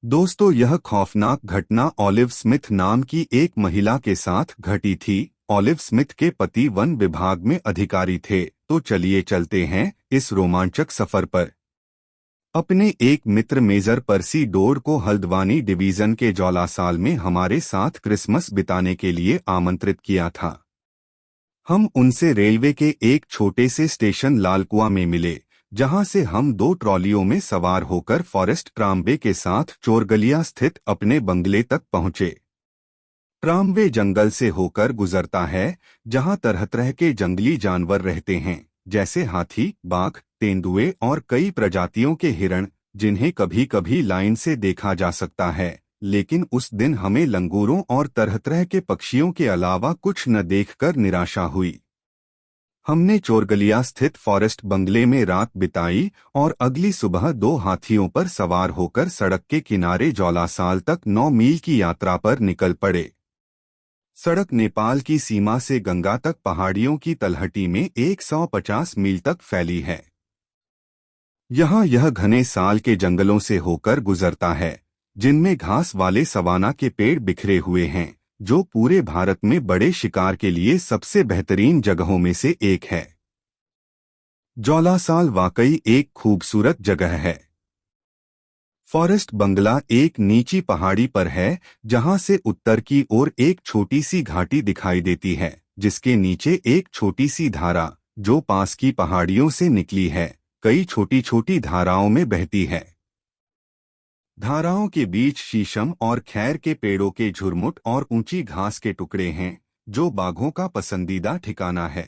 दोस्तों, यह खौफनाक घटना ऑलिव स्मिथ नाम की एक महिला के साथ घटी थी। ऑलिव स्मिथ के पति वन विभाग में अधिकारी थे। तो चलिए चलते हैं इस रोमांचक सफर पर। अपने एक मित्र मेजर पर्सी डोर को हल्द्वानी डिवीजन के जौलासाल में हमारे साथ क्रिसमस बिताने के लिए आमंत्रित किया था। हम उनसे रेलवे के एक छोटे से स्टेशन लालकुआ में मिले, जहां से हम दो ट्रॉलियों में सवार होकर फॉरेस्ट ट्रामवे के साथ चोरगलिया स्थित अपने बंगले तक पहुंचे। ट्रामवे जंगल से होकर गुजरता है, जहां तरह तरह के जंगली जानवर रहते हैं, जैसे हाथी, बाघ, तेंदुए और कई प्रजातियों के हिरण, जिन्हें कभी कभी लाइन से देखा जा सकता है। लेकिन उस दिन हमें लंगूरों और तरह तरह के पक्षियों के अलावा कुछ न देखकर निराशा हुई। हमने चोरगलिया स्थित फॉरेस्ट बंगले में रात बिताई और अगली सुबह दो हाथियों पर सवार होकर सड़क के किनारे जौलासाल तक 9 मील की यात्रा पर निकल पड़े। सड़क नेपाल की सीमा से गंगा तक पहाड़ियों की तलहटी में 150 मील तक फैली है। यहाँ यह घने साल के जंगलों से होकर गुजरता है, जिनमें घास वाले सवाना के पेड़ बिखरे हुए हैं, जो पूरे भारत में बड़े शिकार के लिए सबसे बेहतरीन जगहों में से एक है। जौलासाल वाकई एक खूबसूरत जगह है। फॉरेस्ट बंगला एक नीची पहाड़ी पर है, जहां से उत्तर की ओर एक छोटी सी घाटी दिखाई देती है, जिसके नीचे एक छोटी सी धारा, जो पास की पहाड़ियों से निकली है, कई छोटी छोटी धाराओं में बहती है। धाराओं के बीच शीशम और खैर के पेड़ों के झुरमुट और ऊंची घास के टुकड़े हैं, जो बाघों का पसंदीदा ठिकाना है।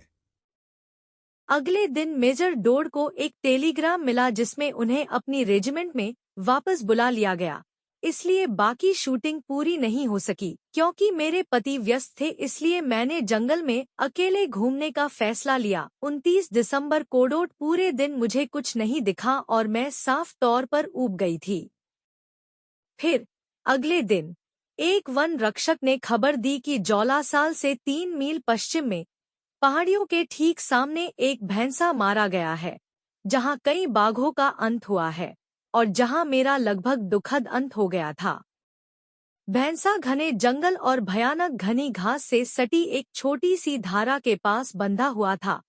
अगले दिन मेजर डोड को एक टेलीग्राम मिला जिसमें उन्हें अपनी रेजिमेंट में वापस बुला लिया गया। इसलिए बाकी शूटिंग पूरी नहीं हो सकी क्योंकि मेरे पति व्यस्त थे। इसलिए मैंने जंगल में अकेले घूमने का फैसला लिया। 29 दिसंबर कोडोट पूरे दिन मुझे कुछ नहीं दिखा और मैं साफ तौर पर ऊब गई थी। फिर अगले दिन एक वन रक्षक ने खबर दी कि जौलासाल से 3 मील पश्चिम में पहाड़ियों के ठीक सामने एक भैंसा मारा गया है, जहां कई बाघों का अंत हुआ है और जहां मेरा लगभग दुखद अंत हो गया था। भैंसा घने जंगल और भयानक घनी घास से सटी एक छोटी सी धारा के पास बंधा हुआ था,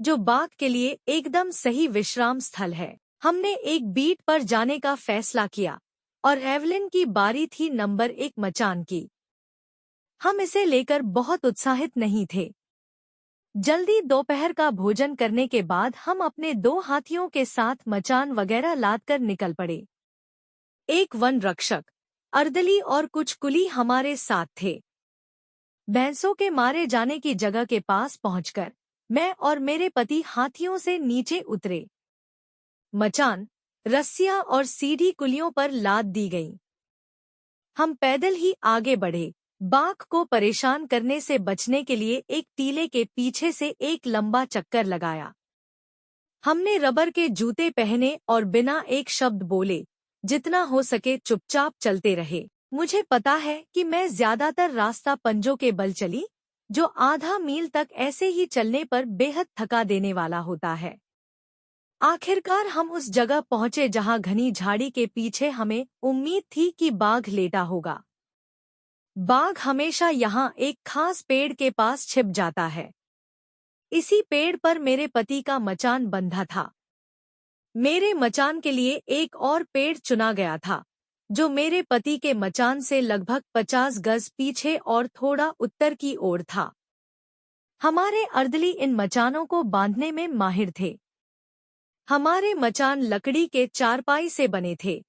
जो बाघ के लिए एकदम सही विश्राम स्थल है। हमने एक बीट पर जाने का फैसला किया और एवलिन की बारी थी नंबर 1 मचान की। हम इसे लेकर बहुत उत्साहित नहीं थे। जल्दी दोपहर का भोजन करने के बाद हम अपने 2 हाथियों के साथ मचान वगैरह लाद कर निकल पड़े। एक वन रक्षक, अर्दली और कुछ कुली हमारे साथ थे। भैंसों के मारे जाने की जगह के पास पहुंचकर मैं और मेरे पति हाथियों से नीचे उतरे। मचान, रस्सियां और सीधी कुलियों पर लाद दी गईं। हम पैदल ही आगे बढ़े। बाघ को परेशान करने से बचने के लिए एक टीले के पीछे से एक लंबा चक्कर लगाया। हमने रबर के जूते पहने और बिना एक शब्द बोले, जितना हो सके चुपचाप चलते रहे। मुझे पता है कि मैं ज्यादातर रास्ता पंजों के बल चली, जो आधा मील तक ऐसे ही चलने पर बेहद थका देने वाला होता है। आखिरकार हम उस जगह पहुंचे जहां घनी झाड़ी के पीछे हमें उम्मीद थी कि बाघ लेटा होगा। बाघ हमेशा यहाँ एक खास पेड़ के पास छिप जाता है। इसी पेड़ पर मेरे पति का मचान बंधा था। मेरे मचान के लिए एक और पेड़ चुना गया था, जो मेरे पति के मचान से लगभग 50 गज पीछे और थोड़ा उत्तर की ओर था। हमारे अर्दली इन मचानों को बांधने में माहिर थे। हमारे मचान लकड़ी के चारपाई से बने थे।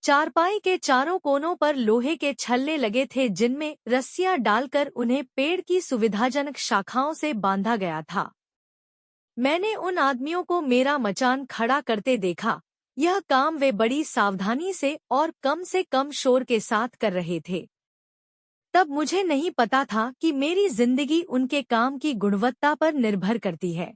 चारपाई के चारों कोनों पर लोहे के छल्ले लगे थे, जिनमें रस्सियां डालकर उन्हें पेड़ की सुविधाजनक शाखाओं से बांधा गया था। मैंने उन आदमियों को मेरा मचान खड़ा करते देखा। यह काम वे बड़ी सावधानी से कम शोर के साथ कर रहे थे। तब मुझे नहीं पता था कि मेरी जिंदगी उनके काम की गुणवत्ता पर निर्भर करती है।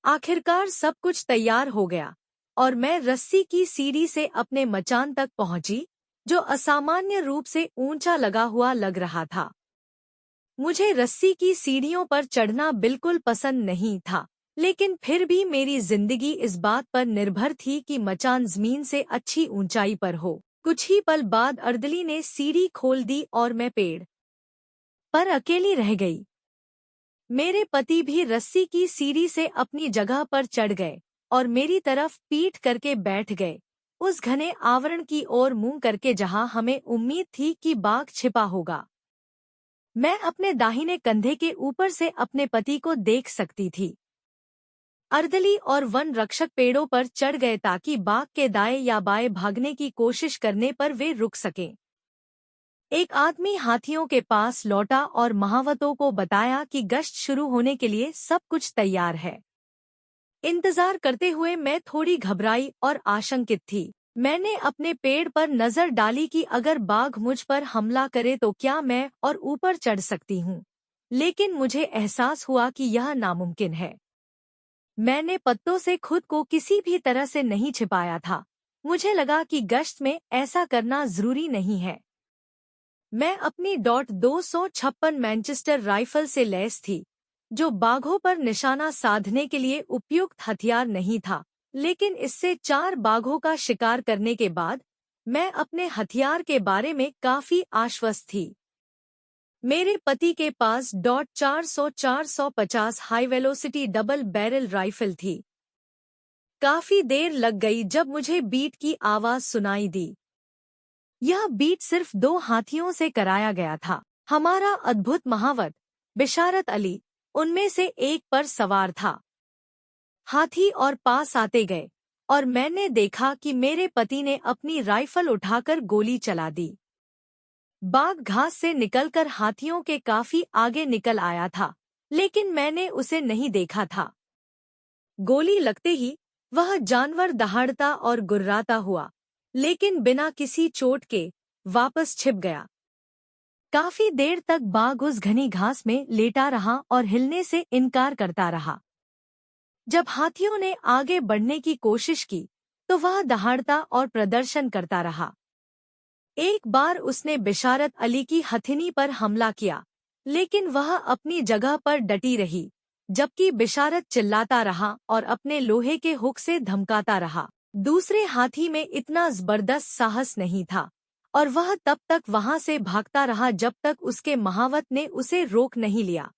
आखिरकार सब कुछ तैयार हो गया और मैं रस्सी की सीढ़ी से अपने मचान तक पहुंची, जो असामान्य रूप से ऊंचा लगा हुआ लग रहा था। मुझे रस्सी की सीढ़ियों पर चढ़ना बिल्कुल पसंद नहीं था, लेकिन फिर भी मेरी जिंदगी इस बात पर निर्भर थी कि मचान जमीन से अच्छी ऊंचाई पर हो। कुछ ही पल बाद अर्दली ने सीढ़ी खोल दी और मैं पेड़ पर अकेली रह गई। मेरे पति भी रस्सी की सीढ़ी से अपनी जगह पर चढ़ गए और मेरी तरफ पीठ करके बैठ गए, उस घने आवरण की ओर मुंह करके जहां हमें उम्मीद थी कि बाघ छिपा होगा। मैं अपने दाहिने कंधे के ऊपर से अपने पति को देख सकती थी। अर्दली और वन रक्षक पेड़ों पर चढ़ गए ताकि बाघ के दाएं या बाएं भागने की कोशिश करने पर वे रुक सकें। एक आदमी हाथियों के पास लौटा और महावतों को बताया कि गश्त शुरू होने के लिए सब कुछ तैयार है। इंतजार करते हुए मैं थोड़ी घबराई और आशंकित थी। मैंने अपने पेड़ पर नजर डाली कि अगर बाघ मुझ पर हमला करे तो क्या मैं और ऊपर चढ़ सकती हूँ, लेकिन मुझे एहसास हुआ कि यह नामुमकिन है। मैंने पत्तों से खुद को किसी भी तरह से नहीं छिपाया था। मुझे लगा कि गश्त में ऐसा करना जरूरी नहीं है। मैं अपनी .256 मैनचेस्टर राइफल से लैस थी, जो बाघों पर निशाना साधने के लिए उपयुक्त हथियार नहीं था, लेकिन इससे 4 बाघों का शिकार करने के बाद मैं अपने हथियार के बारे में काफी आश्वस्त थी। मेरे पति के पास .450 high velocity double barrel rifle थी। काफी देर लग गई जब मुझे बीट की आवाज सुनाई दी। यह बीट सिर्फ 2 हाथियों से कराया गया था। हमारा अद्भुत महावत बिशारत अली उनमें से एक पर सवार था। हाथी और पास आते गए और मैंने देखा कि मेरे पति ने अपनी राइफल उठाकर गोली चला दी। बाघ घास से निकलकर हाथियों के काफी आगे निकल आया था, लेकिन मैंने उसे नहीं देखा था। गोली लगते ही वह जानवर दहाड़ता और गुर्राता हुआ, लेकिन बिना किसी चोट के वापस छिप गया। काफी देर तक बाघ उस घनी घास में लेटा रहा और हिलने से इनकार करता रहा। जब हाथियों ने आगे बढ़ने की कोशिश की, तो वह दहाड़ता और प्रदर्शन करता रहा। एक बार उसने बिशारत अली की हथिनी पर हमला किया, लेकिन वह अपनी जगह पर डटी रही, जबकि बिशारत चिल्लाता रहा और अपने लोहे के हुक से धमकाता रहा। दूसरे हाथी में इतना जबरदस्त साहस नहीं था और वह तब तक वहां से भागता रहा जब तक उसके महावत ने उसे रोक नहीं लिया।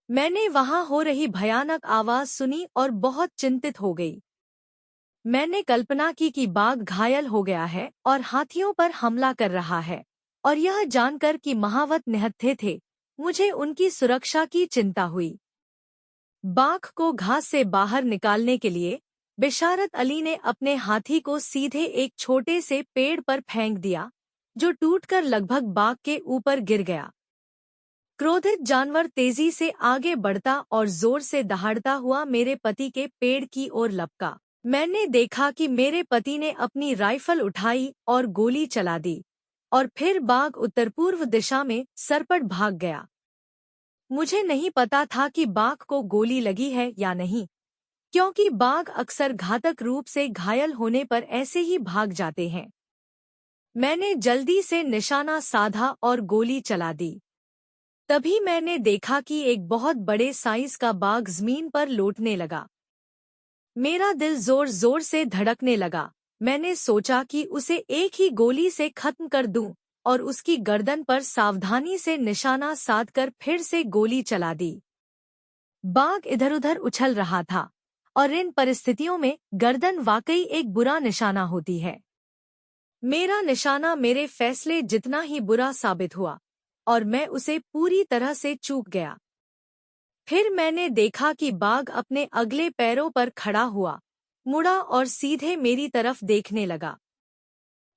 मैंने वहां हो रही भयानक आवाज सुनी और बहुत चिंतित हो गई। मैंने कल्पना की कि बाघ घायल हो गया है और हाथियों पर हमला कर रहा है, और यह जानकर कि महावत निहत्थे थे, मुझे उनकी सुरक्षा की चिंता हुई। बाघ को घास से बाहर निकालने के लिए बिशारत अली ने अपने हाथी को सीधे एक छोटे से पेड़ पर फेंक दिया, जो टूटकर लगभग बाघ के ऊपर गिर गया। क्रोधित जानवर तेजी से आगे बढ़ता और जोर से दहाड़ता हुआ मेरे पति के पेड़ की ओर लपका। मैंने देखा कि मेरे पति ने अपनी राइफल उठाई और गोली चला दी, और फिर बाघ उत्तर पूर्व दिशा में सरपट भाग गया। मुझे नहीं पता था कि बाघ को गोली लगी है या नहीं, क्योंकि बाघ अक्सर घातक रूप से घायल होने पर ऐसे ही भाग जाते हैं। मैंने जल्दी से निशाना साधा और गोली चला दी। तभी मैंने देखा कि एक बहुत बड़े साइज का बाघ जमीन पर लौटने लगा। मेरा दिल जोर जोर से धड़कने लगा। मैंने सोचा कि उसे एक ही गोली से खत्म कर दूं, और उसकी गर्दन पर सावधानी से निशाना साधकर फिर से गोली चला दी। बाघ इधर-उधर उछल रहा था, और इन परिस्थितियों में गर्दन वाकई एक बुरा निशाना होती है। मेरा निशाना मेरे फैसले जितना ही बुरा साबित हुआ, और मैं उसे पूरी तरह से चूक गया। फिर मैंने देखा कि बाघ अपने अगले पैरों पर खड़ा हुआ, मुड़ा और सीधे मेरी तरफ देखने लगा।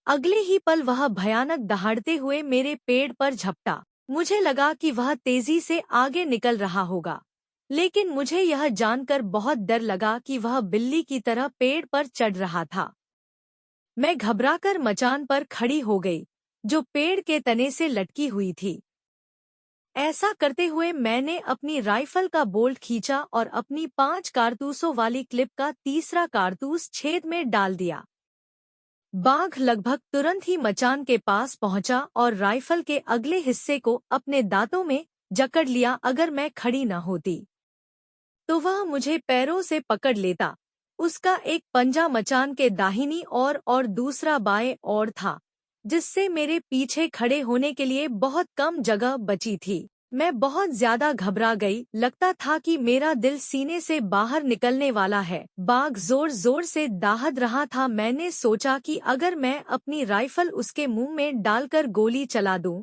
अगले ही पल वह भयानक दहाड़ते हुए मेरे पेड़ पर झपटा। मुझे लगा कि वह तेजी से आगे निकल रहा होगा, लेकिन मुझे यह जानकर बहुत डर लगा कि वह बिल्ली की तरह पेड़ पर चढ़ रहा था। मैं घबराकर मचान पर खड़ी हो गई, जो पेड़ के तने से लटकी हुई थी। ऐसा करते हुए मैंने अपनी राइफल का बोल्ट खींचा और अपनी 5 कारतूसों वाली क्लिप का तीसरा कारतूस छेद में डाल दिया। बाघ लगभग तुरंत ही मचान के पास पहुंचा और राइफल के अगले हिस्से को अपने दांतों में जकड़ लिया। अगर मैं खड़ी न होती तो वह मुझे पैरों से पकड़ लेता। उसका एक पंजा मचान के दाहिनी ओर और दूसरा बाएं ओर था, जिससे मेरे पीछे खड़े होने के लिए बहुत कम जगह बची थी। मैं बहुत ज्यादा घबरा गई, लगता था कि मेरा दिल सीने से बाहर निकलने वाला है। बाघ जोर जोर से दाहद रहा था। मैंने सोचा कि अगर मैं अपनी राइफल उसके मुंह में डालकर गोली चला दूं,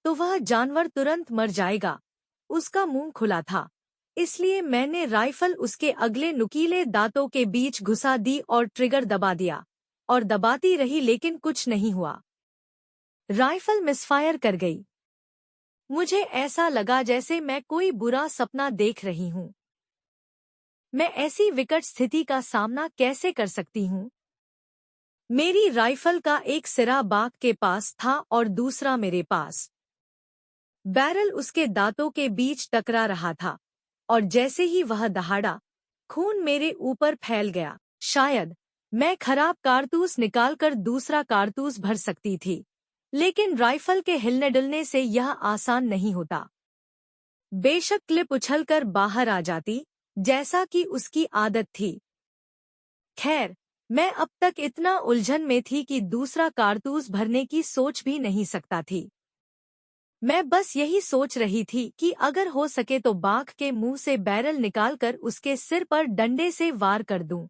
तो वह जानवर तुरंत मर जाएगा। उसका मुंह खुला था, इसलिए मैंने राइफल उसके अगले नुकीले दांतों के बीच घुसा दी और ट्रिगर दबा दिया, और दबाती रही लेकिन कुछ नहीं हुआ। राइफल मिसफायर कर गई। मुझे ऐसा लगा जैसे मैं कोई बुरा सपना देख रही हूँ। मैं ऐसी विकट स्थिति का सामना कैसे कर सकती हूँ? मेरी राइफल का एक सिरा बाघ के पास था और दूसरा मेरे पास। बैरल उसके दांतों के बीच टकरा रहा था, और जैसे ही वह दहाड़ा, खून मेरे ऊपर फैल गया। शायद मैं खराब कारतूस निकालकर दूसरा कारतूस भर सकती थी, लेकिन राइफल के हिलने डुलने से यह आसान नहीं होता। बेशक क्लिप उछलकर बाहर आ जाती, जैसा कि उसकी आदत थी। खैर, मैं अब तक इतना उलझन में थी कि दूसरा कारतूस भरने की सोच भी नहीं सकता थी। मैं बस यही सोच रही थी कि अगर हो सके तो बाघ के मुंह से बैरल निकालकर उसके सिर पर डंडे से वार कर दूं।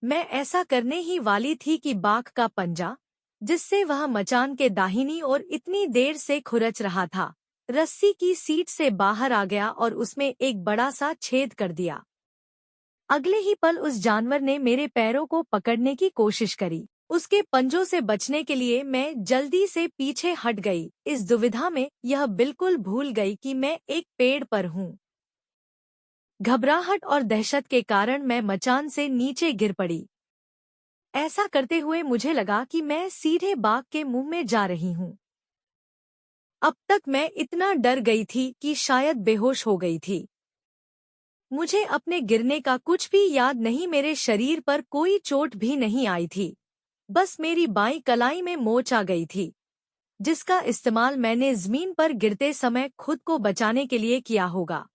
मैं ऐसा करने ही वाली थी कि बाघ का पंजा, जिससे वह मचान के दाहिनी ओर इतनी देर से खुरच रहा था, रस्सी की सीट से बाहर आ गया और उसमें एक बड़ा सा छेद कर दिया। अगले ही पल उस जानवर ने मेरे पैरों को पकड़ने की कोशिश करी। उसके पंजों से बचने के लिए मैं जल्दी से पीछे हट गई। इस दुविधा में यह बिल्कुल भूल गई कि मैं एक पेड़ पर हूँ। घबराहट और दहशत के कारण मैं मचान से नीचे गिर पड़ी। ऐसा करते हुए मुझे लगा कि मैं सीधे बाघ के मुंह में जा रही हूँ। अब तक मैं इतना डर गई थी कि शायद बेहोश हो गई थी। मुझे अपने गिरने का कुछ भी याद नहीं। मेरे शरीर पर कोई चोट भी नहीं आई थी, बस मेरी बाईं कलाई में मोच आ गई थी, जिसका इस्तेमाल मैंने जमीन पर गिरते समय खुद को बचाने के लिए किया होगा।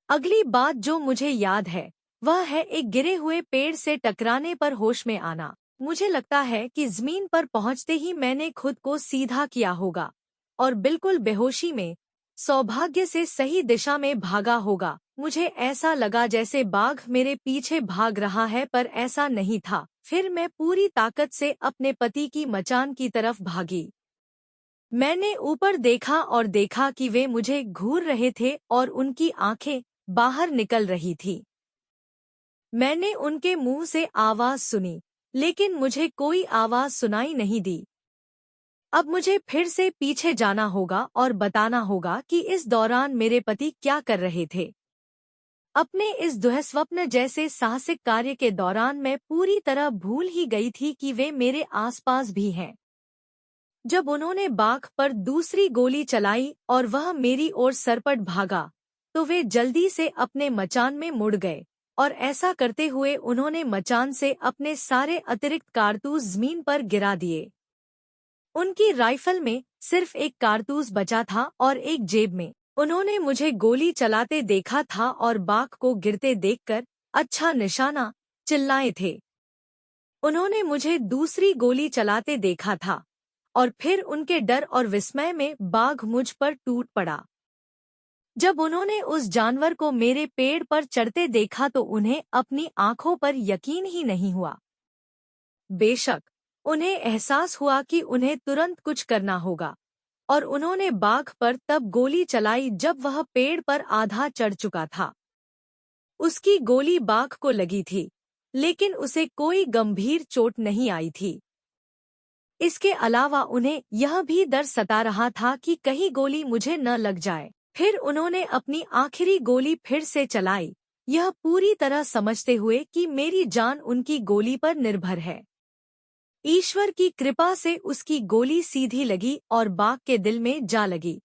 अगली बात जो मुझे याद है, वह है एक गिरे हुए पेड़ से टकराने पर होश में आना। मुझे लगता है कि जमीन पर पहुंचते ही मैंने खुद को सीधा किया होगा और बिल्कुल बेहोशी में, सौभाग्य से सही दिशा में भागा होगा। मुझे ऐसा लगा जैसे बाघ मेरे पीछे भाग रहा है, पर ऐसा नहीं था। फिर मैं पूरी ताकत से अपने पति की मचान की तरफ भागी। मैंने ऊपर देखा और देखा कि वे मुझे घूर रहे थे और उनकी आंखें बाहर निकल रही थी। मैंने उनके मुंह से आवाज सुनी, लेकिन मुझे कोई आवाज सुनाई नहीं दी। अब मुझे फिर से पीछे जाना होगा और बताना होगा कि इस दौरान मेरे पति क्या कर रहे थे। अपने इस दुःस्वप्न जैसे साहसिक कार्य के दौरान मैं पूरी तरह भूल ही गई थी कि वे मेरे आसपास भी हैं। जब उन्होंने बाघ पर दूसरी गोली चलाई और वह मेरी ओर सरपट भागा, तो वे जल्दी से अपने मचान में मुड़ गए, और ऐसा करते हुए उन्होंने मचान से अपने सारे अतिरिक्त कारतूस जमीन पर गिरा दिए। उनकी राइफल में सिर्फ एक कारतूस बचा था और एक जेब में। उन्होंने मुझे गोली चलाते देखा था और बाघ को गिरते देखकर अच्छा निशाना चिल्लाए थे। उन्होंने मुझे दूसरी गोली चलाते देखा था, और फिर उनके डर और विस्मय में बाघ मुझ पर टूट पड़ा। जब उन्होंने उस जानवर को मेरे पेड़ पर चढ़ते देखा तो उन्हें अपनी आंखों पर यकीन ही नहीं हुआ। बेशक उन्हें एहसास हुआ कि उन्हें तुरंत कुछ करना होगा, और उन्होंने बाघ पर तब गोली चलाई जब वह पेड़ पर आधा चढ़ चुका था। उसकी गोली बाघ को लगी थी, लेकिन उसे कोई गंभीर चोट नहीं आई थी। इसके अलावा उन्हें यह भी डर सता रहा था कि कहीं गोली मुझे न लग जाए। फिर उन्होंने अपनी आखिरी गोली फिर से चलाई, यह पूरी तरह समझते हुए कि मेरी जान उनकी गोली पर निर्भर है। ईश्वर की कृपा से उसकी गोली सीधी लगी और बाघ के दिल में जा लगी।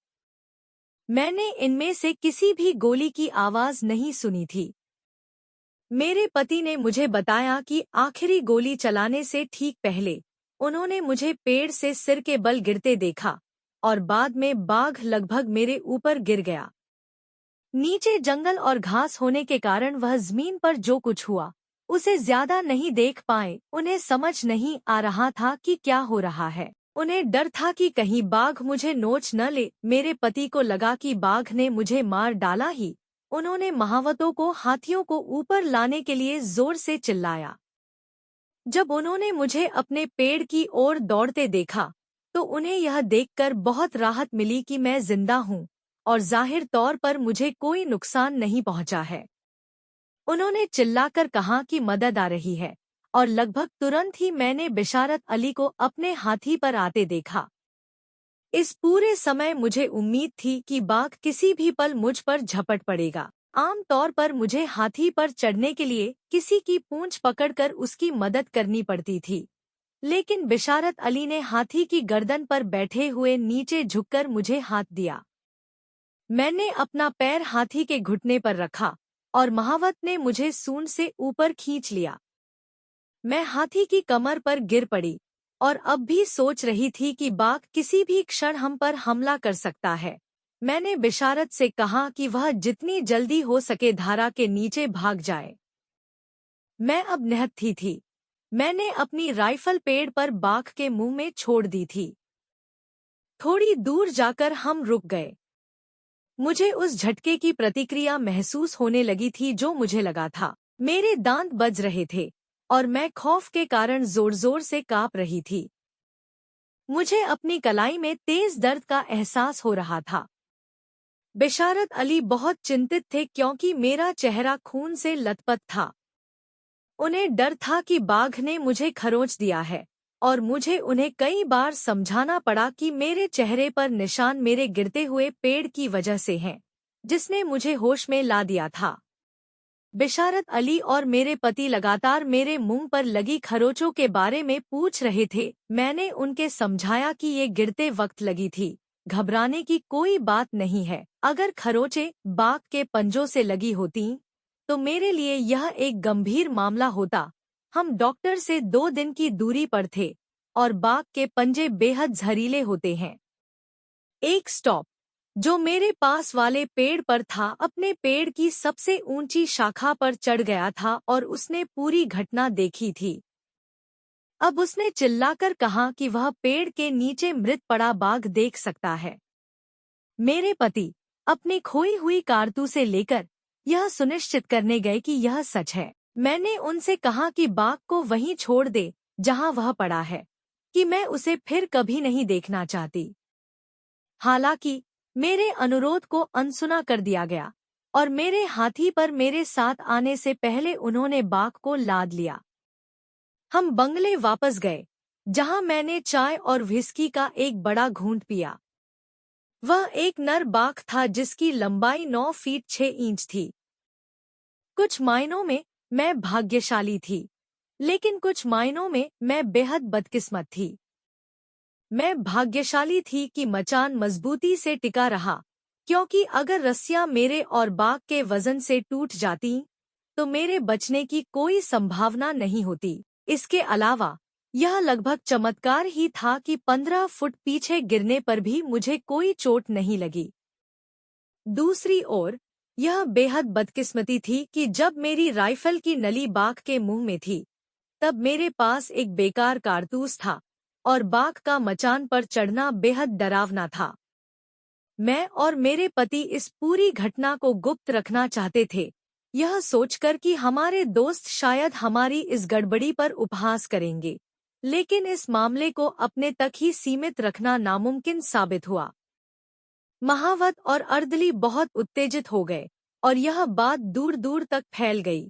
मैंने इनमें से किसी भी गोली की आवाज नहीं सुनी थी। मेरे पति ने मुझे बताया कि आखिरी गोली चलाने से ठीक पहले उन्होंने मुझे पेड़ से सिर के बल गिरते देखा, और बाद में बाघ लगभग मेरे ऊपर गिर गया। नीचे जंगल और घास होने के कारण वह जमीन पर जो कुछ हुआ, उसे ज्यादा नहीं देख पाए। उन्हें समझ नहीं आ रहा था कि क्या हो रहा है। उन्हें डर था कि कहीं बाघ मुझे नोच न ले। मेरे पति को लगा कि बाघ ने मुझे मार डाला ही। उन्होंने महावतों को हाथियों को ऊपर लाने के लिए जोर से चिल्लाया। जब उन्होंने मुझे अपने पेड़ की ओर दौड़ते देखा तो उन्हें यह देखकर बहुत राहत मिली कि मैं जिंदा हूँ और जाहिर तौर पर मुझे कोई नुकसान नहीं पहुंचा है। उन्होंने चिल्लाकर कहा कि मदद आ रही है और लगभग तुरंत ही मैंने बिशारत अली को अपने हाथी पर आते देखा। इस पूरे समय मुझे उम्मीद थी कि बाघ किसी भी पल मुझ पर झपट पड़ेगा। आम तौर पर मुझे हाथी पर चढ़ने के लिए किसी की पूंछ पकड़कर उसकी मदद करनी पड़ती थी, लेकिन बिशारत अली ने हाथी की गर्दन पर बैठे हुए नीचे झुककर मुझे हाथ दिया। मैंने अपना पैर हाथी के घुटने पर रखा और महावत ने मुझे सूंड से ऊपर खींच लिया। मैं हाथी की कमर पर गिर पड़ी और अब भी सोच रही थी कि बाघ किसी भी क्षण हम पर हमला कर सकता है। मैंने बिशारत से कहा कि वह जितनी जल्दी हो सके धारा के नीचे भाग जाए। मैं अब निहत्थी थी। मैंने अपनी राइफल पेड़ पर बाघ के मुंह में छोड़ दी थी। थोड़ी दूर जाकर हम रुक गए। मुझे उस झटके की प्रतिक्रिया महसूस होने लगी थी जो मुझे लगा था। मेरे दांत बज रहे थे और मैं खौफ के कारण जोर-जोर से कांप रही थी। मुझे अपनी कलाई में तेज दर्द का एहसास हो रहा था। बिशारत अली बहुत चिंतित थे क्योंकि मेरा चेहरा खून से लथपथ था। उन्हें डर था कि बाघ ने मुझे खरोंच दिया है और मुझे उन्हें कई बार समझाना पड़ा कि मेरे चेहरे पर निशान मेरे गिरते हुए पेड़ की वजह से हैं, जिसने मुझे होश में ला दिया था। बिशारत अली और मेरे पति लगातार मेरे मुंह पर लगी खरोंचों के बारे में पूछ रहे थे। मैंने उनके समझाया कि ये गिरते वक्त लगी थी, घबराने की कोई बात नहीं है। अगर खरोंचें बाघ के पंजों से लगी होती तो मेरे लिए यह एक गंभीर मामला होता। हम डॉक्टर से 2 दिन की दूरी पर थे और बाघ के पंजे बेहद जहरीले होते हैं। एक स्टॉप जो मेरे पास वाले पेड़ पर था अपने पेड़ की सबसे ऊंची शाखा पर चढ़ गया था और उसने पूरी घटना देखी थी। अब उसने चिल्लाकर कहा कि वह पेड़ के नीचे मृत पड़ा बाघ देख सकता है। मेरे पति अपनी खोई हुई कारतूसें लेकर यह सुनिश्चित करने गए कि यह सच है। मैंने उनसे कहा कि बाघ को वहीं छोड़ दे जहां वह पड़ा है, कि मैं उसे फिर कभी नहीं देखना चाहती। हालांकि मेरे अनुरोध को अनसुना कर दिया गया और मेरे हाथी पर मेरे साथ आने से पहले उन्होंने बाघ को लाद लिया। हम बंगले वापस गए, जहां मैंने चाय और व्हिस्की का एक बड़ा घूंट पिया। वह एक नर बाघ था जिसकी लंबाई 9 फीट 6 इंच थी। कुछ मायनों में मैं भाग्यशाली थी, लेकिन कुछ मायनों में मैं बेहद बदकिस्मत थी। मैं भाग्यशाली थी कि मचान मजबूती से टिका रहा, क्योंकि अगर रस्सियां मेरे और बाघ के वजन से टूट जाती तो मेरे बचने की कोई संभावना नहीं होती। इसके अलावा यह लगभग चमत्कार ही था कि 15 फुट पीछे गिरने पर भी मुझे कोई चोट नहीं लगी। दूसरी ओर यह बेहद बदकिस्मती थी कि जब मेरी राइफल की नली बाघ के मुंह में थी तब मेरे पास एक बेकार कारतूस था और बाघ का मचान पर चढ़ना बेहद डरावना था। मैं और मेरे पति इस पूरी घटना को गुप्त रखना चाहते थे, यह सोचकर कि हमारे दोस्त शायद हमारी इस गड़बड़ी पर उपहास करेंगे, लेकिन इस मामले को अपने तक ही सीमित रखना नामुमकिन साबित हुआ। महावत और अर्दली बहुत उत्तेजित हो गए और यह बात दूर दूर तक फैल गई।